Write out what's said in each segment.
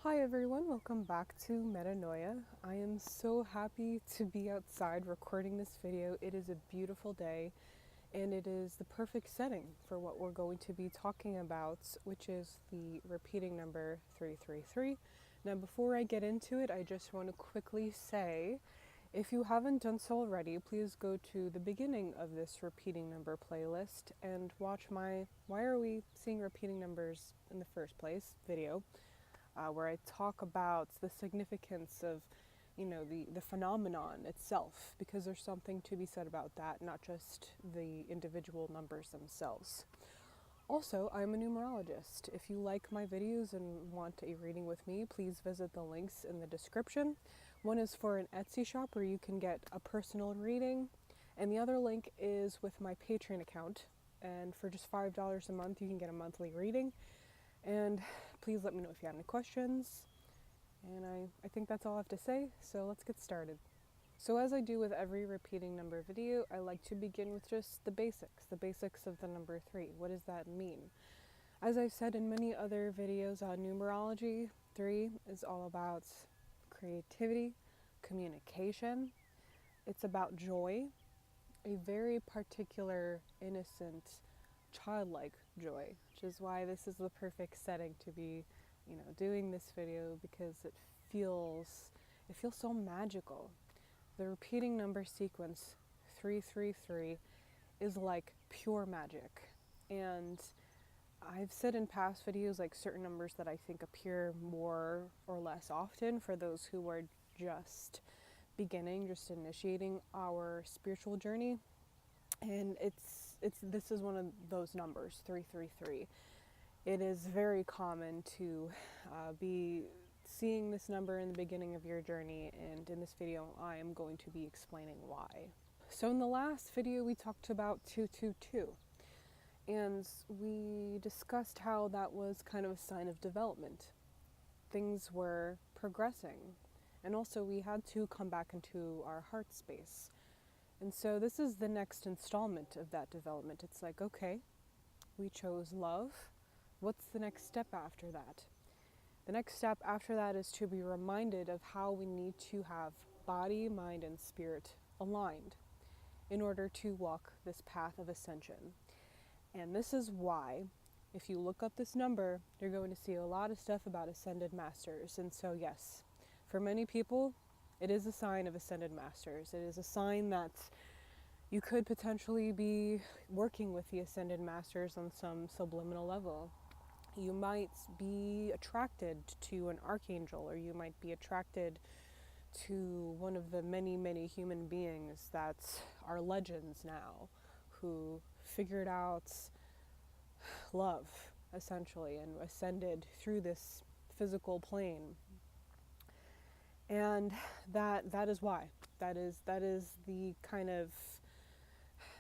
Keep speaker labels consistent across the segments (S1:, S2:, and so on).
S1: Hi everyone, welcome back to Metanoia. I am so happy to be outside recording this video. It is a beautiful day and it is the perfect setting for what we're going to be talking about, which is the repeating number 333. Now before I get into it, I just want to quickly say, if you haven't done so already, please go to the beginning of this repeating number playlist and watch my Why Are We Seeing Repeating Numbers in the First Place video. Where I talk about the significance of, the phenomenon itself, because there's something to be said about that, not just the individual numbers themselves. Also, I'm a numerologist. If you like my videos and want a reading with me, please visit the links in the description. One is for an Etsy shop where you can get a personal reading, and the other link is with my Patreon account. And for just $5 a month, you can get a monthly reading. And please let me know if you have any questions. And I think that's all I have to say, so let's get started. So as I do with every repeating number video, I like to begin with just the basics of the number 3. What does that mean? As I've said in many other videos on numerology, 3 is all about creativity, communication. It's about joy, a very particular, innocent, childlike joy, which is why this is the perfect setting to be, doing this video, because it feels so magical. The repeating number sequence 333 is like pure magic, and I've said in past videos like certain numbers that I think appear more or less often for those who are just initiating our spiritual journey. And this is one of those numbers, 333. It is very common to be seeing this number in the beginning of your journey, and in this video I am going to be explaining why. So in the last video we talked about 222, and we discussed how that was kind of a sign of development. Things were progressing, and also we had to come back into our heart space. And so this is the next installment of that development. It's like, okay, we chose love. What's the next step after that? The next step after that is to be reminded of how we need to have body, mind, and spirit aligned in order to walk this path of ascension. And this is why, if you look up this number, you're going to see a lot of stuff about ascended masters. And so yes, for many people, it is a sign of ascended masters. It is a sign that you could potentially be working with the ascended masters on some subliminal level. You might be attracted to an archangel, or you might be attracted to one of the many, many human beings that are legends now, who figured out love, essentially, and ascended through this physical plane. And that is why. That is the kind of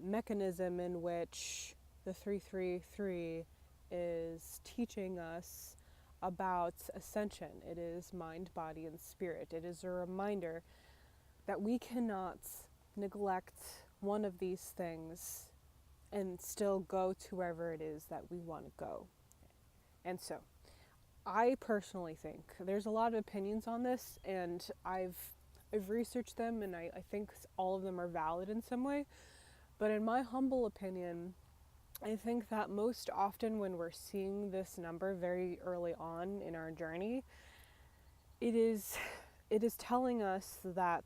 S1: mechanism in which the 333 is teaching us about ascension. It is mind, body, and spirit. It is a reminder that we cannot neglect one of these things and still go to wherever it is that we want to go. And so I personally think there's a lot of opinions on this, and I've researched them, and I think all of them are valid in some way. But in my humble opinion, I think that most often when we're seeing this number very early on in our journey, it is telling us that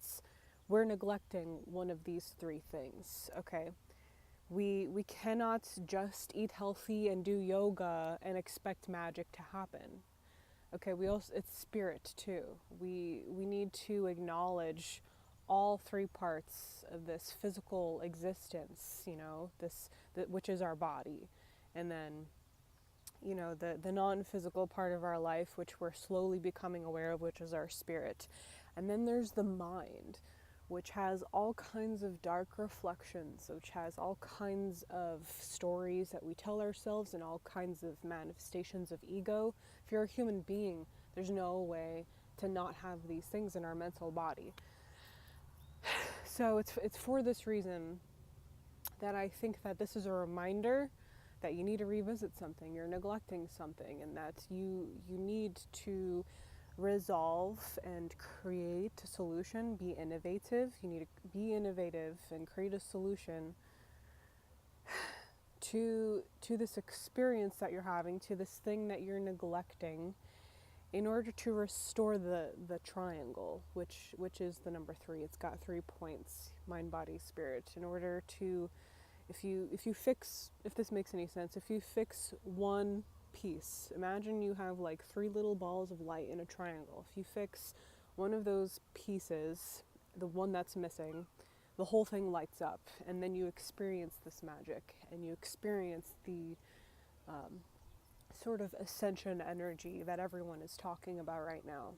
S1: we're neglecting one of these 3 things, okay? We cannot just eat healthy and do yoga and expect magic to happen. Okay, it's spirit too. We need to acknowledge all 3 parts of this physical existence, which is our body, and then, the non-physical part of our life, which we're slowly becoming aware of, which is our spirit. And then there's the mind, which has all kinds of dark reflections, which has all kinds of stories that we tell ourselves, and all kinds of manifestations of ego. If you're a human being, there's no way to not have these things in our mental body. So it's for this reason that I think that this is a reminder that you need to revisit something, you're neglecting something, and that you need to resolve and create a solution, be innovative. You need to be innovative and create a solution to this experience that you're having, to this thing that you're neglecting, in order to restore the triangle, which is the number 3. It's got 3 points: mind, body, spirit. In order to, if this makes any sense, if you fix one piece, imagine you have like 3 little balls of light in a triangle. If you fix one of those pieces, the one that's missing, the whole thing lights up, and then you experience this magic, and you experience the sort of ascension energy that everyone is talking about right now.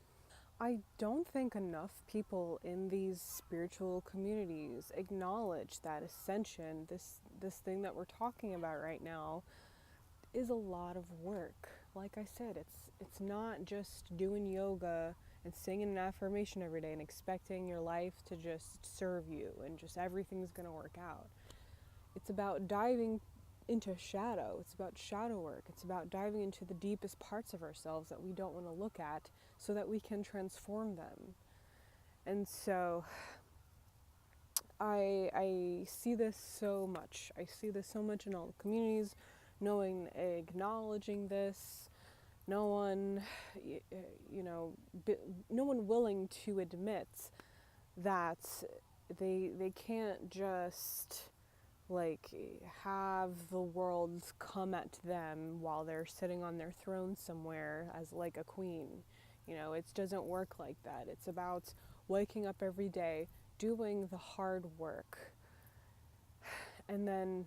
S1: I don't think enough people in these spiritual communities acknowledge that ascension, this thing that we're talking about right now, is a lot of work. Like I said, it's not just doing yoga and singing an affirmation every day and expecting your life to just serve you and just everything's going to work out. It's about diving into shadow. It's about shadow work. It's about diving into the deepest parts of ourselves that we don't want to look at so that we can transform them. And so I see this so much. I see this so much in all the communities, acknowledging this. No one, no one willing to admit that they can't just like have the world come at them while they're sitting on their throne somewhere as like a queen. It doesn't work like that. It's about waking up every day, doing the hard work, and then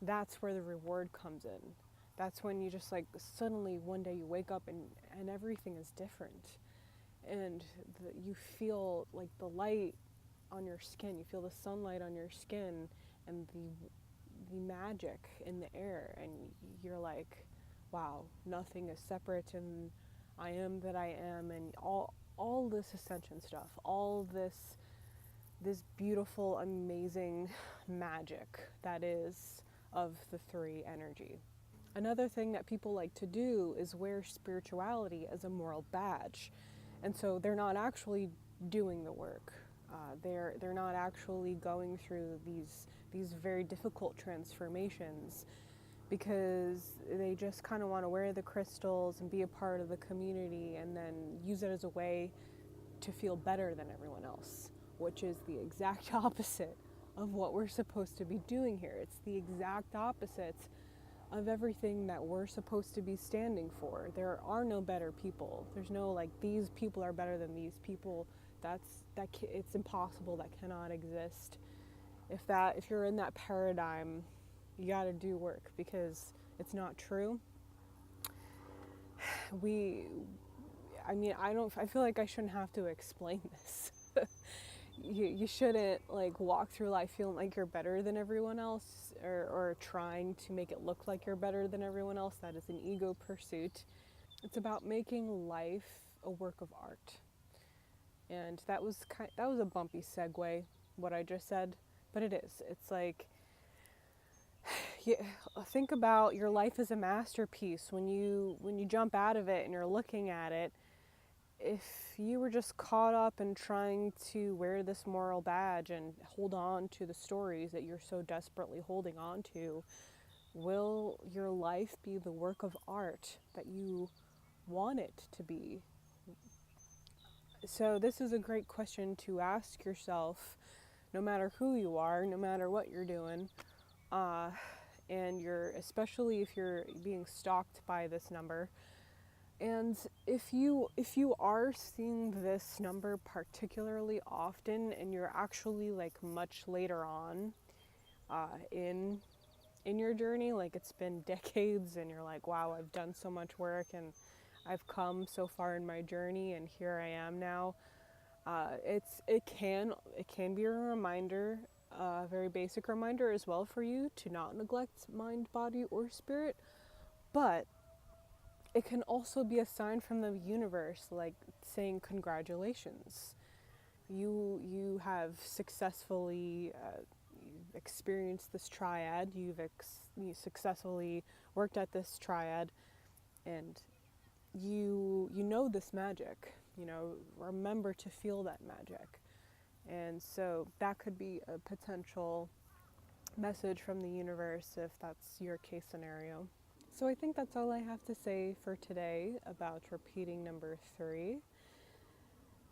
S1: that's where the reward comes in. That's when you just like suddenly one day you wake up and everything is different, and you feel like the light on your skin, you feel the sunlight on your skin, and the magic in the air, and you're like, wow, nothing is separate, and I am that I am, and all this ascension stuff, all this beautiful, amazing magic that is of the 3 energy. Another thing that people like to do is wear spirituality as a moral badge, and so they're not actually doing the work. They're not actually going through these very difficult transformations because they just kind of want to wear the crystals and be a part of the community and then use it as a way to feel better than everyone else, which is the exact opposite of what we're supposed to be doing here. It's the exact opposite of everything that we're supposed to be standing for. There are no better people. There's no like these people are better than these people. It's impossible. That cannot exist. If you're in that paradigm, you got to do work because it's not true. I feel like I shouldn't have to explain this. You shouldn't like walk through life feeling like you're better than everyone else or trying to make it look like you're better than everyone else. That is an ego pursuit. It's about making life a work of art. And that was a bumpy segue, what I just said, but it is. It's like, think about your life as a masterpiece. When you jump out of it and you're looking at it, if you were just caught up in trying to wear this moral badge and hold on to the stories that you're so desperately holding on to, will your life be the work of art that you want it to be? So this is a great question to ask yourself, no matter who you are, no matter what you're doing, and especially if you're being stalked by this number. And if you are seeing this number particularly often, and you're actually like much later on in your journey, like it's been decades, and you're like, wow, I've done so much work and I've come so far in my journey, and here I am now. It can be a reminder, a very basic reminder as well for you to not neglect mind, body, or spirit, but it can also be a sign from the universe, like saying congratulations. You have successfully experienced this triad. You successfully worked at this triad, and you know this magic, you know, remember to feel that magic. And so that could be a potential message from the universe if that's your case scenario. So I think that's all I have to say for today about repeating number 3.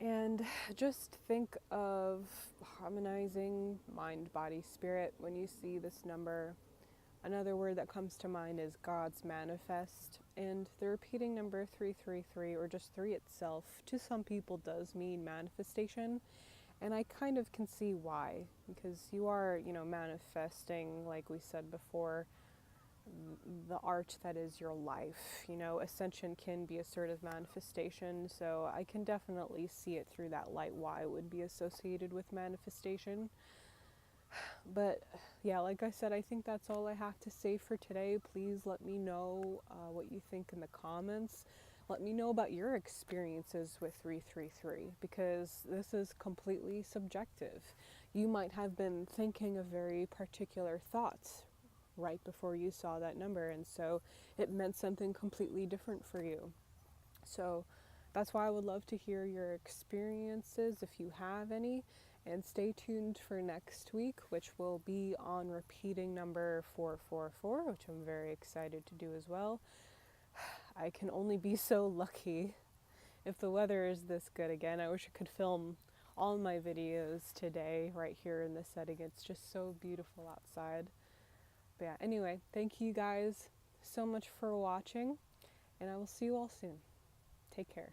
S1: And just think of harmonizing mind, body, spirit when you see this number. Another word that comes to mind is God's manifest. And the repeating number 333, or just 3 itself, to some people does mean manifestation. And I kind of can see why, because you are, you know, manifesting, like we said before, the art that is your life. You know, Ascension can be a sort of manifestation, so I can definitely see it through that light why it would be associated with manifestation. But yeah, like I said, I think that's all I have to say for today. Please let me know what you think in the comments. Let me know about your experiences with 333, because this is completely subjective. You might have been thinking a very particular thought right before you saw that number, and so it meant something completely different for you. So that's why I would love to hear your experiences if you have any, and stay tuned for next week, which will be on repeating number 444, which I'm very excited to do as well. I can only be so lucky if the weather is this good again. I wish I could film all my videos today right here in this setting. It's just so beautiful outside. But yeah, anyway, thank you guys so much for watching, and I will see you all soon. Take care.